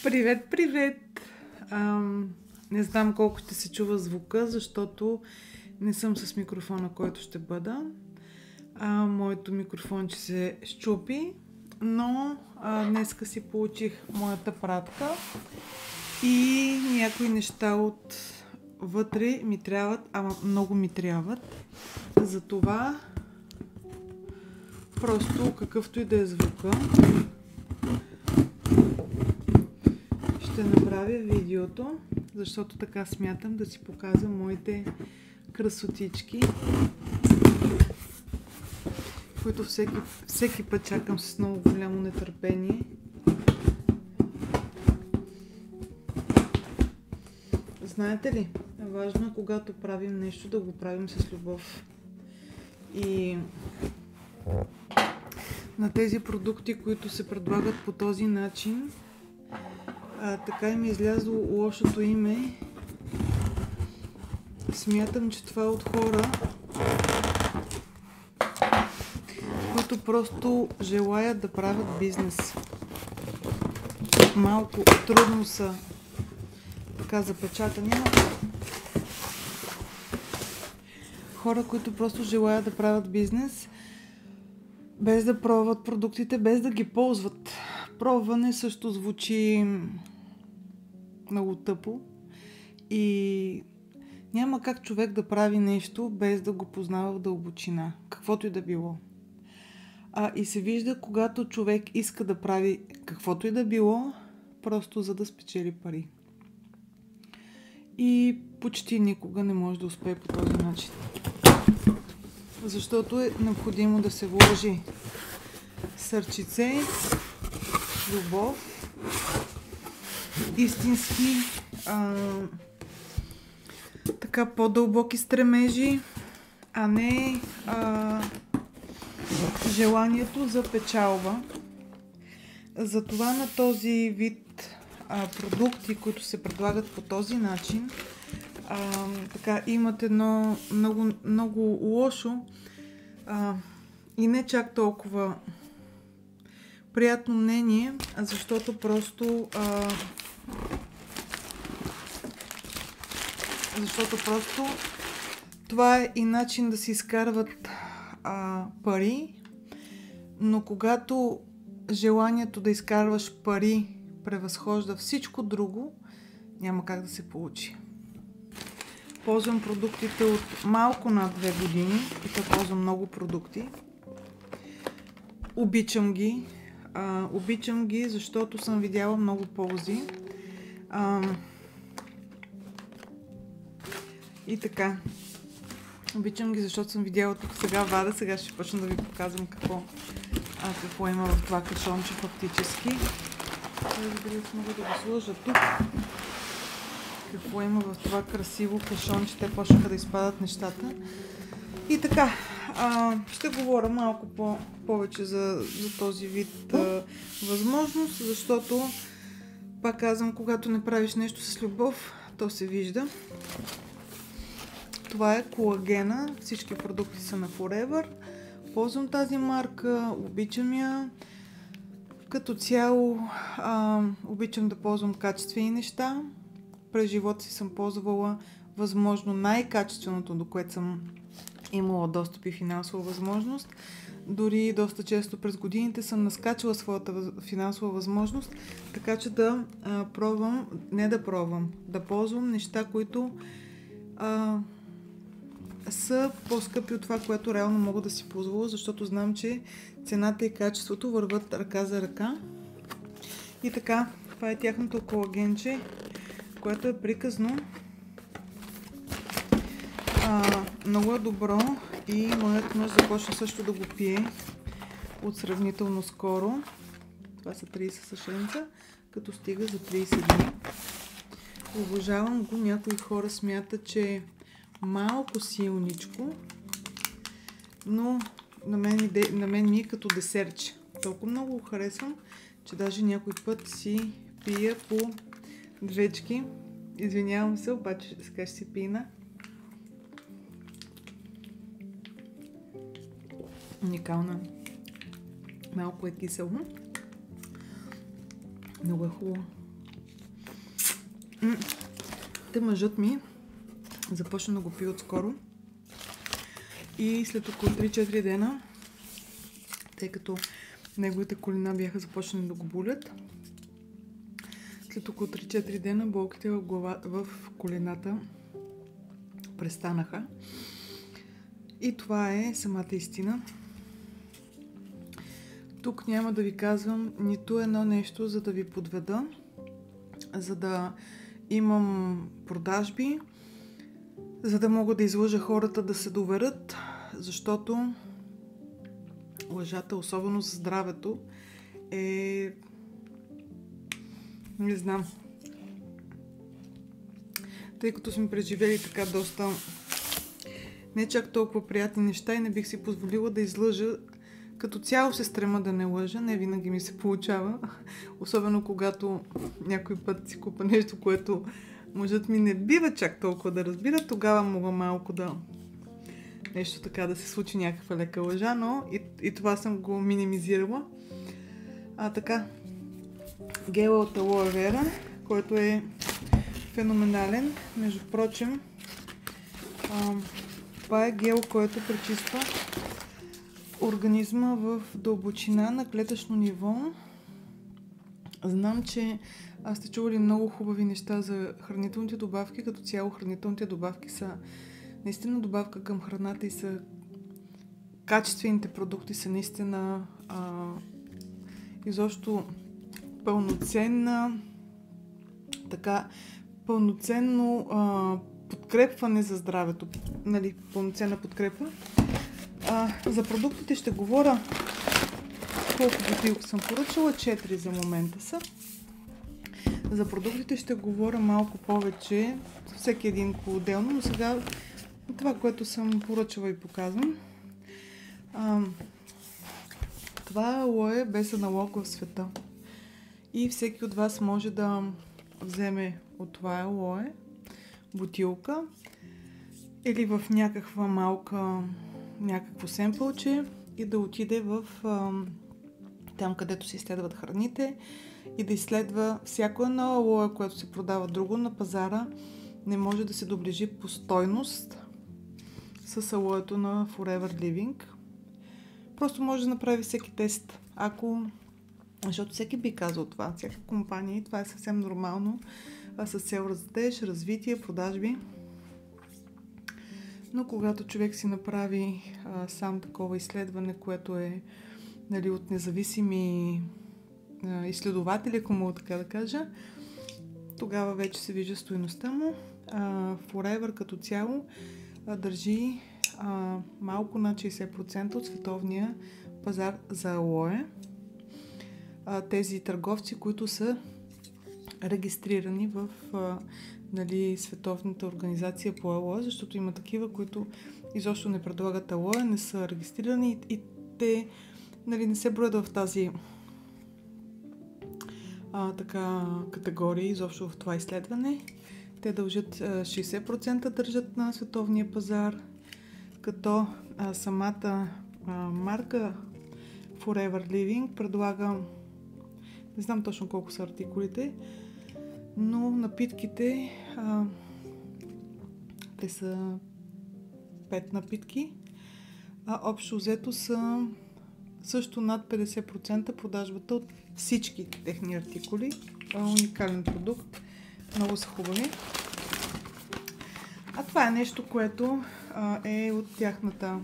Привет, привет! Не знам колко ще се чува звука, защото не съм с микрофона, който ще бъда. Моето микрофонче се счупи, но днеска си получих моята пратка и някои неща от вътре ми трябват, ама много ми трябват. Затова просто какъвто и да е звука, ще направя видеото, защото така смятам да си показвам моите красотички, които всеки път чакам с много голямо нетърпение. Знаете ли, важно е когато правим нещо да го правим с любов. И на тези продукти, които се предлагат по този начин, така и ми е излязло лошото име. Смятам, че това е от хора, които просто желаят да правят бизнес. Малко трудно са така запечатани, но хора, които просто желаят да правят бизнес, без да пробват продуктите, без да ги ползват. Пробване също звучи много тъпо и няма как човек да прави нещо без да го познава в дълбочина, каквото и да било. И се вижда, когато човек иска да прави каквото и да било, просто за да спечели пари. И почти никога не може да успее по този начин. Защото е необходимо да се вложи сърчице, любов, истински така по-дълбоки стремежи, а не желанието за печалба. Затова на този вид продукти, които се предлагат по този начин, така имат едно много лошо и не чак толкова приятно мнение, защото просто това е и начин да се изкарват пари, но когато желанието да изкарваш пари превъзхожда всичко друго, няма как да се получи. Ползвам продуктите от малко над 2 години и то ползвам много продукти. Обичам ги, защото съм видяла много ползи. И така. Обичам ги, защото съм видяла тук сега вада. Сега ще почна да ви показвам какво има в това кашонче фактически. Дали мога да го сложа тук. Какво има в това красиво кашонче. Те почнаха да изпадат нещата. И така. Ще говоря малко повече за този вид възможност, защото, пак казвам, когато не правиш нещо с любов, то се вижда. Това е колагена. Всички продукти са на Forever. Ползвам тази марка, обичам я. Като цяло обичам да ползвам качествени неща. През живота си съм ползвала възможно най-качественото, до което съм имала достъп и финансова възможност. Дори доста често през годините съм наскачала своята финансова възможност, така че да ползвам неща, които са по-скъпи от това, което реално мога да си позволя, защото знам, че цената и качеството върват ръка за ръка. И така, това е тяхното колагенче, което е приказно. Много е добро и моят мъж започна също да го пие от сравнително скоро. Това са 30 съшенца, като стига за 30 дни. Обожавам го. Някои хора смятат, че е малко силничко, но на мен ми е като десертче. Толкова много го харесвам, че даже някой път си пия по двечки. Извинявам се, обаче сега ще си пина. Уникална. Малко е кисело. Много е хубаво. Те мъжът ми започна да го пие отскоро. И след около 3-4 дена, тъй като неговите колена бяха започнали да го болят, след около 3-4 дена болките в колената престанаха. И това е самата истина. Тук няма да ви казвам нито едно нещо, за да ви подведа, за да имам продажби, за да мога да излъжа хората да се доверят, защото лъжата, особено за здравето, е... не знам. Тъй като сме преживели така доста не чак толкова приятни неща и не бих си позволила да излъжа. Като цяло се стрема да не лъжа, не винаги ми се получава. Особено когато някой път си купа нещо, което мъжът ми не бива чак толкова да разбира, тогава мога малко да нещо така да се случи, някаква лека лъжа, но и това съм го минимизирала. Така, гела от алоe вера, който е феноменален. Между прочим, това е гел, който пречиства организма в дълбочина на клетъчно ниво. Знам, че сте чували много хубави неща за хранителните добавки. Като цяло хранителните добавки са наистина добавка към храната и са качествените продукти са наистина изобщо пълноценно подкрепване за здравето. Нали, пълноценна подкрепа. За продуктите ще говоря колко бутилки съм поръчала. 4 за момента са. За продуктите ще говоря малко повече, всеки един по-отделно, но сега това, което съм поръчала и показвам. Това е алоe без аналог в света. И всеки от вас може да вземе от това алоe бутилка или в някакво семпълче и да отиде в там, където се изследват храните и да изследва всяко едно алоe, което се продава друго на пазара, не може да се доближи по стойност с алоето на Forever Living. Просто може да направи всеки тест. Защото всеки би казал това, всяка компания, това е съвсем нормално, с цел растеж, развитие, продажби. Но когато човек си направи сам такова изследване, което е, нали, от независими изследователи, ако мога така да кажа, тогава вече се вижда стойността му. Forever като цяло държи малко над 60% от световния пазар за алоe. Тези търговци, които са регистрирани в Световната организация по алоe, защото има такива, които изобщо не предлагат алоe, не са регистрирани и те не се броят в тази категория изобщо в това изследване. Те дължат 60% държат на световния пазар, като самата марка Forever Living предлага, не знам точно колко са артикулите, но напитките, те са 5 напитки, общо взето са също над 50% продажбата от всички техни артикули. Уникален продукт, много са хубави. Това е нещо, което е от тяхната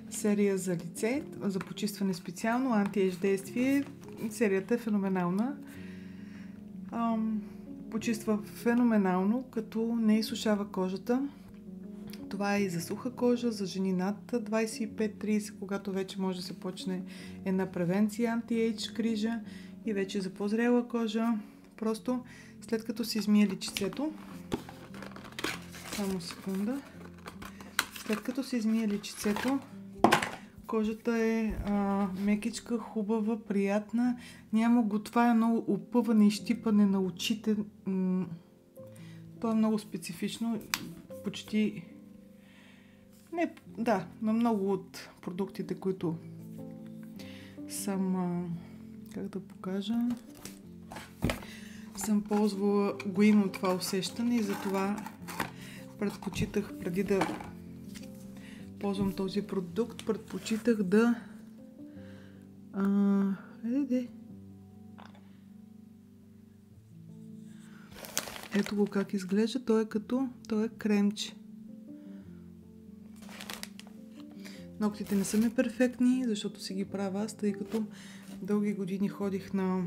серия за лице, за почистване специално, анти-ейдж действие. Серията е феноменална. Почиства феноменално, като не изсушава кожата. Това е и за суха кожа, за жени над 25-30, когато вече може да се почне една превенция, анти-ейдж грижа, и вече за по-зрела кожа. Просто след като си измие личицето, само секунда, след като си измие личицето, кожата е мекичка, хубава, приятна, няма готва, едно опъване и щипане на очите. То е много специфично, почти не, да, на много от продуктите, които съм, как да покажа, съм ползвала, го имам това усещане и затова предпочитах, преди да ползвам този продукт, предпочитах да ето го как изглежда. Той е кремче. Ногтите не са ми перфектни, защото си ги правя аз, тъй като дълги години ходих на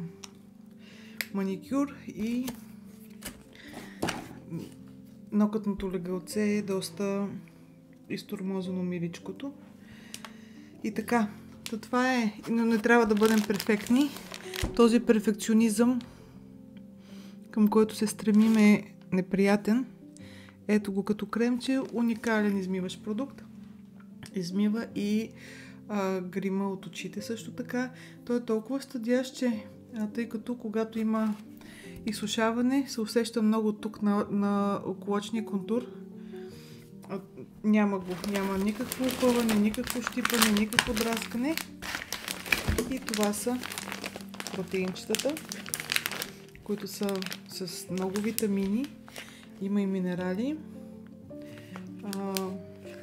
маникюр и нокътното легалце е доста изтормозено миличкото. И така, това е, но не трябва да бъдем перфектни. Този перфекционизъм, към който се стремим, е неприятен. Ето го като кремче, уникален измиващ продукт. Измива и грима от очите също така. Той е толкова стъдящ, че тъй като когато има изсушаване, се усеща много тук на околочния контур. Няма никакво опъване, никакво щипане, никакво драскане. И това са протеинчетата, които са с много витамини, има и минерали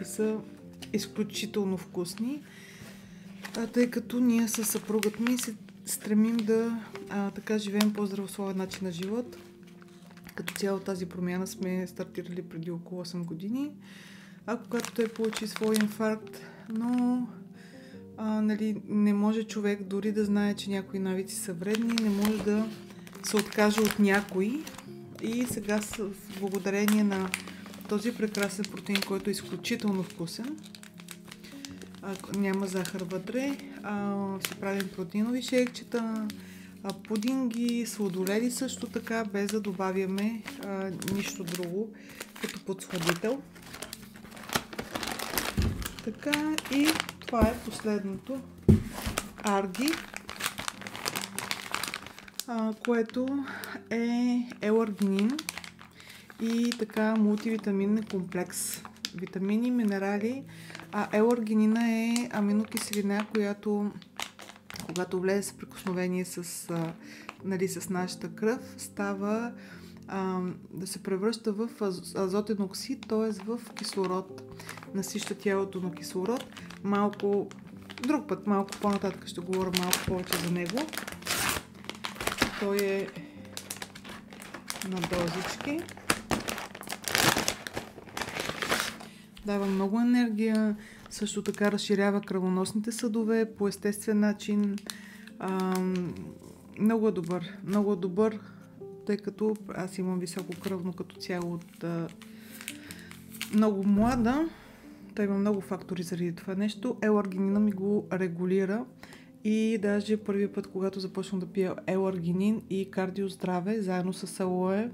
и са изключително вкусни, тъй като ние със съпругът ми се стремим да така живеем по-здравословен начин на живот. Като цяло тази промяна сме стартирали преди около 8 години, когато той получи свой инфаркт, но нали, не може човек дори да знае, че някои навици са вредни, не може да се откаже от някои. И сега благодарение на този прекрасен протеин, който е изключително вкусен, няма захар вътре, си правим протеинови шейкчета, пудинги, сладоледи също така, без да добавяме нищо друго като подсладител. Така, и това е последното. Арги, което е еларгинин и така мултивитаминен комплекс. Витамини, минерали. Еларгинина е аминокиселина, която когато влезе в прикосновение с нашата кръв, става да се превръща в азотен оксид, т.е. в кислород. Насища тялото на кислород. Друг път, малко по-нататък ще говоря малко повече за него. Той е на дозички. Дава много енергия, също така разширява кръвоносните съдове по естествен начин. Много е добър, тъй като аз имам високо кръвно като цяло от много млада. Той има много фактори заради това нещо. Еларгинина ми го регулира и даже първи път, когато започвам да пия еларгинин и кардиоздраве, заедно с алоe,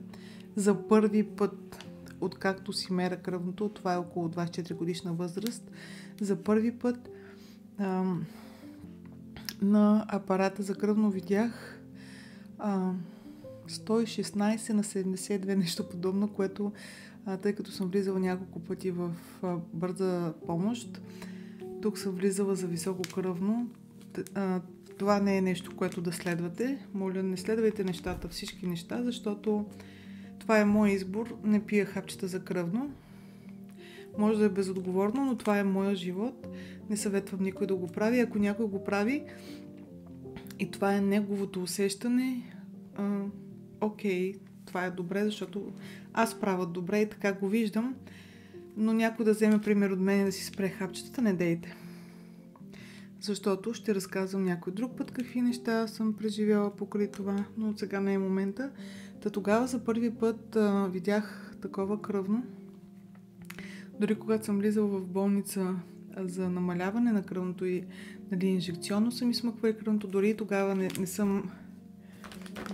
за първи път, откакто си меря кръвното, това е около 24 годишна възраст, за първи път на апарата за кръвно видях 116 на 72, нещо подобно, което, тъй като съм влизала няколко пъти в бърза помощ, тук съм влизала за високо кръвно. Това не е нещо, което да следвате. Моля, не следвайте нещата, всички неща, защото това е мой избор. Не пия хапчета за кръвно. Може да е безотговорно, но това е моя живот. Не съветвам никой да го прави. Ако някой го прави и това е неговото усещане, окей, това е добре, защото аз правя добре и така го виждам, но някой да вземе пример от мен и да си спре хапчетата, не дейте. Защото ще разказвам някой друг път какви неща съм преживяла покрай това, но от сега не е момента. Тогава за първи път видях такова кръвно. Дори когато съм влизала в болница за намаляване на кръвното и инжекционно съм измъквала кръвното, дори и тогава не съм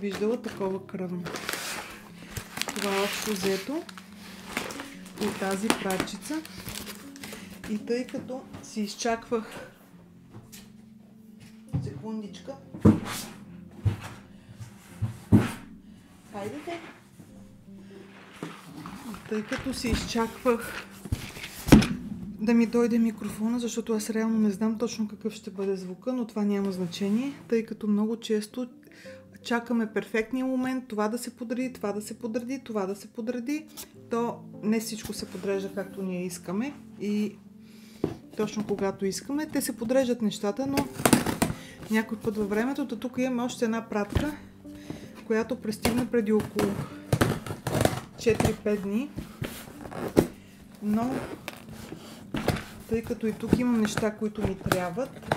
виждала такова кръвно. Това е общо взето от тази пратчица. И тъй като си изчаквах секундичка. Хайдете! Тъй като си изчаквах да ми дойде микрофона, защото аз реално не знам точно какъв ще бъде звука, но това няма значение, тъй като много често чакаме перфектния момент, това да се подреди, това да се подреди, това да се подреди, то не всичко се подрежда както ние искаме и точно когато искаме. Те се подреждат нещата, но някой път във времето. До тук имаме още една пратка, която пристигна преди около 4-5 дни. Но тъй като и тук имам неща, които ми трябват,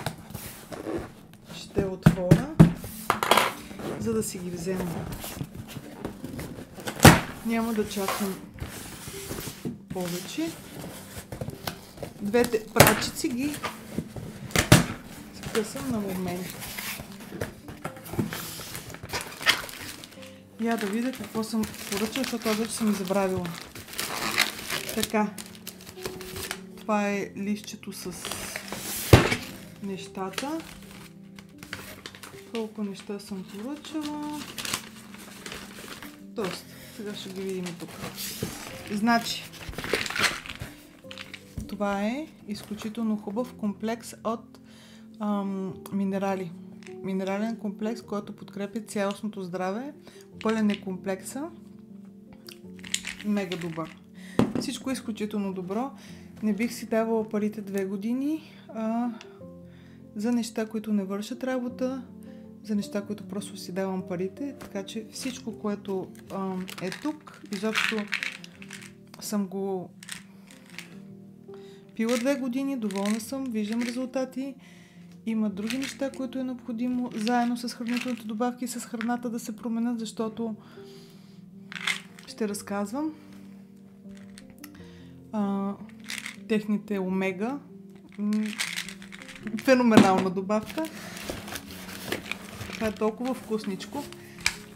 ще отворя, за да си ги взема. Няма да чакам повече. Двете прачици ги скъсам на момент. Я да видя какво съм поръчала, защото аз вече съм забравила. Така. Това е листчето с нещата. Колко неща съм поръчала. Доста. Сега ще ги видим тук. Значи, това е изключително хубав комплекс от минерали. Минерален комплекс, който подкрепя цялостното здраве. Пълен е комплекса. Мега добър. Всичко е изключително добро. Не бих си давала парите 2 години за неща, които не вършат работа, за неща, които просто си давам парите. Така че всичко, което е тук, изобщо съм го пила 2 години, доволна съм, виждам резултати. Има други неща, които е необходимо заедно с хранителните добавки и с храната да се променят, защото ще разказвам. Техните омега. Феноменална добавка. Това е толкова вкусничко.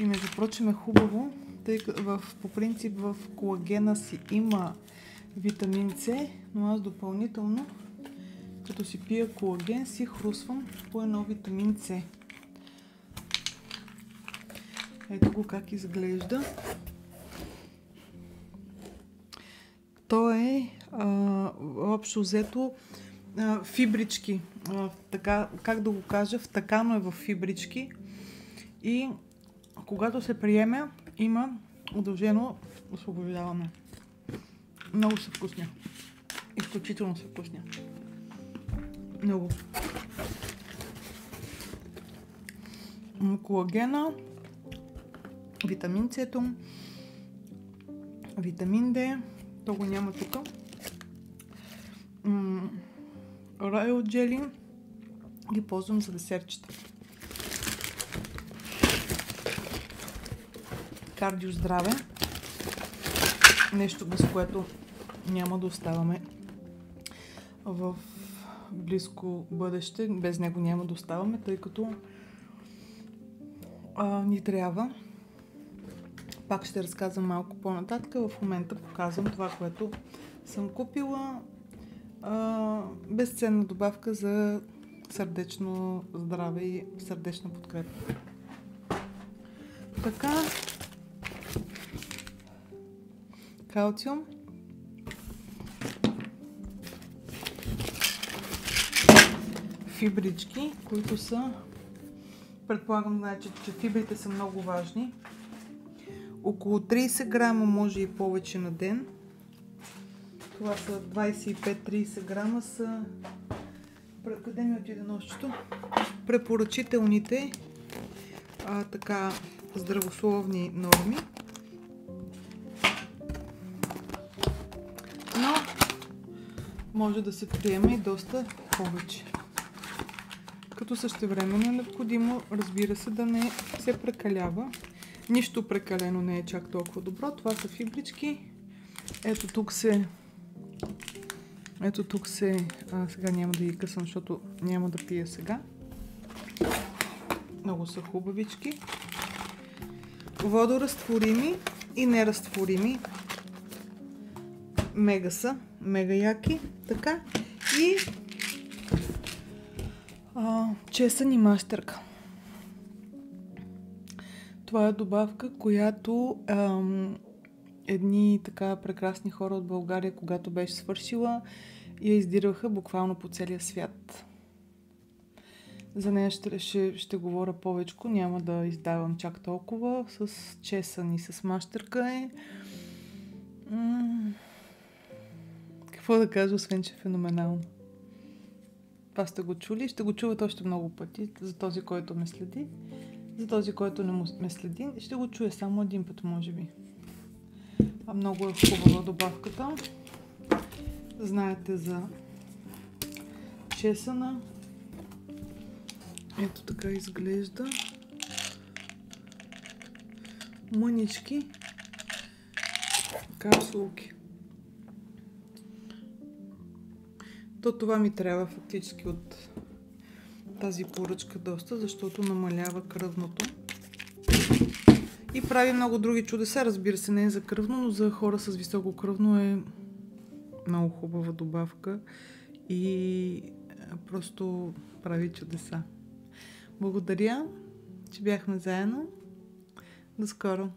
И между прочим е хубаво, тъй като по принцип в колагена си има витамин С, но аз допълнително, като си пия колаген, си хрусвам по едно витамин С. Ето го как изглежда. То е общо взето фибрички. Така, как да го кажа, втъкано е в фибрички. И когато се приеме, има удължено освобождаване. Много са вкусни. Изключително са вкусни. Много. Колагена, витамин С, витамин Д, то го няма тук. Royal Jelly ги ползвам за десертчета. Кардио здраве. Нещо, без което няма да оставаме в близко бъдеще. Без него няма да оставаме, тъй като ни трябва. Пак ще разказвам малко по-нататък. В момента показвам това, което съм купила. Безценна добавка за сърдечно здраве и сърдечна подкрепа. Така. Калциум. Фибрички, които са... Предполагам, значи, че фибрите са много важни. Около 30 грама, може и повече на ден. Това са 25-30 грама са... Къде ми отиде нощчето? Препоръчителните така здравословни норми. Но може да се приема и доста повече. Като същевременно е необходимо, разбира се, да не се прекалява. Нищо прекалено не е чак толкова добро. Това са фибрички. Ето тук се... сега няма да ги късам, защото няма да пия сега. Много са хубавички. Водоразтворими и неразтворими. Мега са. Мега яки. Така. И чесън и мащърка. Това е добавка, която едни така прекрасни хора от България, когато беше свършила, я издирваха буквално по целия свят. За нея ще говоря повече, няма да издавам чак толкова. С чесън и с мащерка е. Какво да кажа, освен че е феноменално. Това сте го чули, ще го чувате още много пъти, за този, който ме следи. За този, който не ме следи, ще го чуя само един път, може би. А много е хубава добавката. Знаете за чесъна. Ето така изглежда. Мънички капсулки. Това ми трябва фактически от тази поръчка доста, защото намалява кръвното. И прави много други чудеса, разбира се, не е за кръвно, но за хора с високо кръвно е много хубава добавка и просто прави чудеса. Благодаря, че бяхме заедно. До скоро!